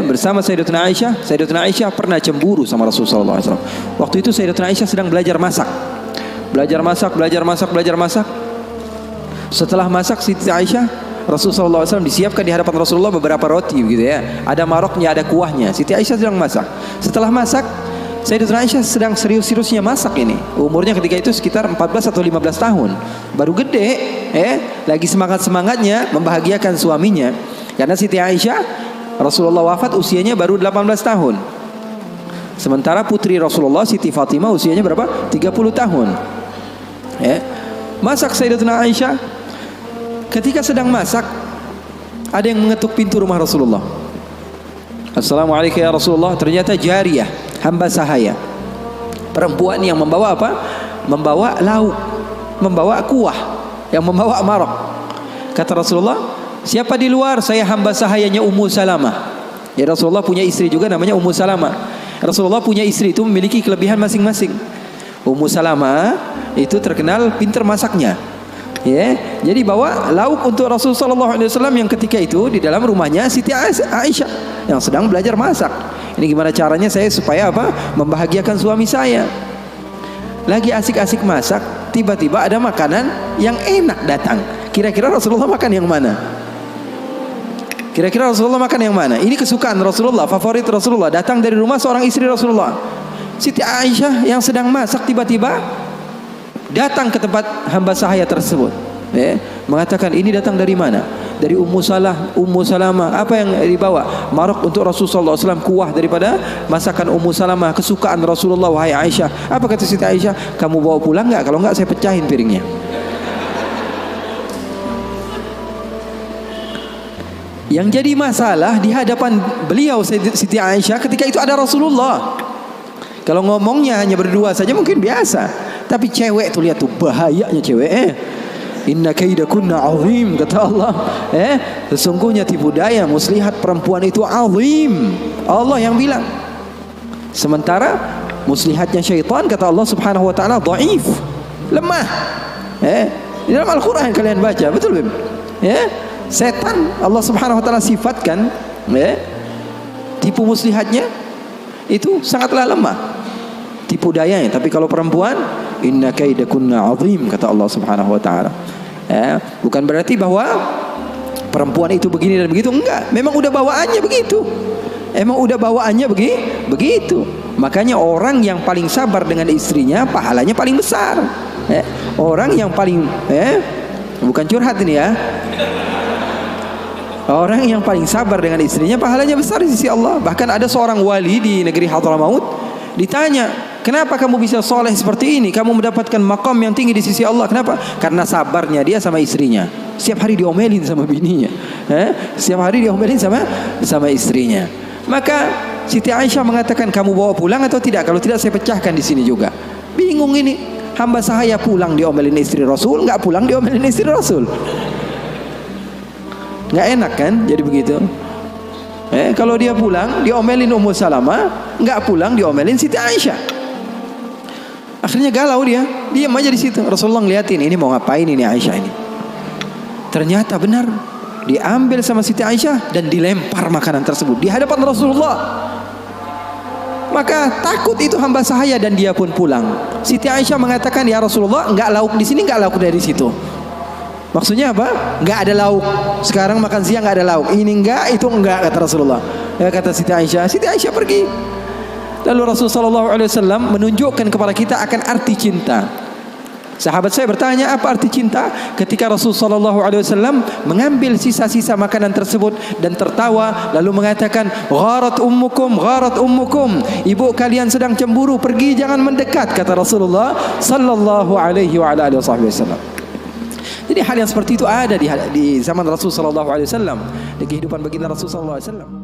bersama Sayyidatuna Aisyah. Sayyidatuna Aisyah pernah cemburu sama Rasulullah SAW. Waktu itu Sayyidatuna Aisyah sedang belajar masak. Belajar masak. Setelah masak Siti Aisyah, Rasulullah SAW disiapkan di hadapan Rasulullah beberapa roti gitu ya. Ada maroknya, ada kuahnya. Siti Aisyah sedang masak. Setelah masak, Sayyidatuna Aisyah sedang serius-seriusnya masak ini. Umurnya ketika itu sekitar 14 atau 15 tahun. Baru gede, lagi semangat-semangatnya membahagiakan suaminya. Karena Siti Aisyah Rasulullah wafat usianya baru 18 tahun. Sementara putri Rasulullah Siti Fatimah usianya berapa? 30 tahun. Masak Sayyidatuna Aisyah. Ketika sedang masak, ada yang mengetuk pintu rumah Rasulullah. Assalamualaikum ya Rasulullah. Ternyata jariyah, hamba sahaya, perempuan yang membawa apa? Membawa lauk, membawa kuah, yang membawa marok. Kata Rasulullah, siapa di luar? Saya hamba sahayanya Ummu Salamah. Ya, Rasulullah punya istri juga namanya Ummu Salamah. Rasulullah punya istri itu memiliki kelebihan masing-masing. Ummu Salamah itu terkenal pintar masaknya. Jadi bawa lauk untuk Rasulullah SAW yang ketika itu di dalam rumahnya Siti Aisyah yang sedang belajar masak. Ini gimana caranya saya supaya apa? Membahagiakan suami saya. Lagi asik-asik masak, tiba-tiba ada makanan yang enak datang. Kira-kira Rasulullah makan yang mana? Kira-kira Rasulullah makan yang mana? Ini kesukaan Rasulullah, favorit Rasulullah. Datang dari rumah seorang istri Rasulullah. Siti Aisyah yang sedang masak tiba-tiba datang ke tempat hamba sahaya tersebut. Mengatakan, ini datang dari mana? Dari Ummu Salamah. Apa yang dibawa? Marok untuk Rasulullah SAW, kuah daripada masakan Ummu Salamah, kesukaan Rasulullah. Wahai Aisyah. Apa kata Siti Aisyah? Kamu bawa pulang nggak? Kalau nggak saya pecahin piringnya. Yang jadi masalah di hadapan beliau Siti Aisyah ketika itu ada Rasulullah. Kalau ngomongnya hanya berdua saja mungkin biasa, tapi cewek tuh lihat tuh bahayanya cewek. Inna kaidakunna azim, kata Allah. Sesungguhnya tipu daya muslihat perempuan itu azim. Allah yang bilang. Sementara muslihatnya syaitan kata Allah Subhanahu wa taala dhaif, lemah. Di dalam Al-Qur'an kalian baca, betul belum? Setan Allah Subhanahu wa taala sifatkan tipu muslihatnya itu sangatlah lemah tipu dayanya. Tapi kalau perempuan, inna kaidakunna azim, kata Allah Subhanahu wa taala. Bukan berarti bahwa perempuan itu begini dan begitu, enggak. Memang udah bawaannya begitu. Begitu. Makanya orang yang paling sabar dengan istrinya pahalanya paling besar. Orang yang paling bukan curhat ini ya. Orang yang paling sabar dengan istrinya pahalanya besar di sisi Allah. Bahkan ada seorang wali di negeri Hadramaut ditanya, kenapa kamu bisa soleh seperti ini? Kamu mendapatkan maqam yang tinggi di sisi Allah. Kenapa? Karena sabarnya dia sama istrinya. Setiap hari diomelin sama bininya. Setiap hari diomelin sama istrinya. Maka Siti Aisyah mengatakan, kamu bawa pulang atau tidak? Kalau tidak saya pecahkan di sini juga. Bingung ini. Hamba sahaya pulang diomelin istri Rasul, nggak pulang diomelin istri Rasul. Nggak enak kan jadi begitu. Kalau dia pulang diomelin Ummu Salamah, nggak pulang diomelin Siti Aisyah. Akhirnya galau dia, diam aja di situ. Rasulullah ngeliatin, ini mau ngapain ini Aisyah ini. Ternyata benar, diambil sama Siti Aisyah dan dilempar makanan tersebut di hadapan Rasulullah. Maka takut itu hamba sahaya dan dia pun pulang. Siti Aisyah mengatakan, ya Rasulullah, nggak lauk di sini, nggak lauk dari situ. Maksudnya apa? Nggak ada lauk. Sekarang makan siang nggak ada lauk. Ini enggak, itu enggak, kata Rasulullah. Kata Siti Aisyah. Siti Aisyah pergi. Lalu Rasulullah SAW menunjukkan kepada kita akan arti cinta. Sahabat saya bertanya, apa arti cinta? Ketika Rasulullah SAW mengambil sisa-sisa makanan tersebut dan tertawa, lalu mengatakan, gharat ummukum. Ibu kalian sedang cemburu, pergi, jangan mendekat, kata Rasulullah Sallallahu Alaihi Wasallam. Jadi hal yang seperti itu ada di zaman Rasulullah SAW, di kehidupan baginda Rasulullah SAW.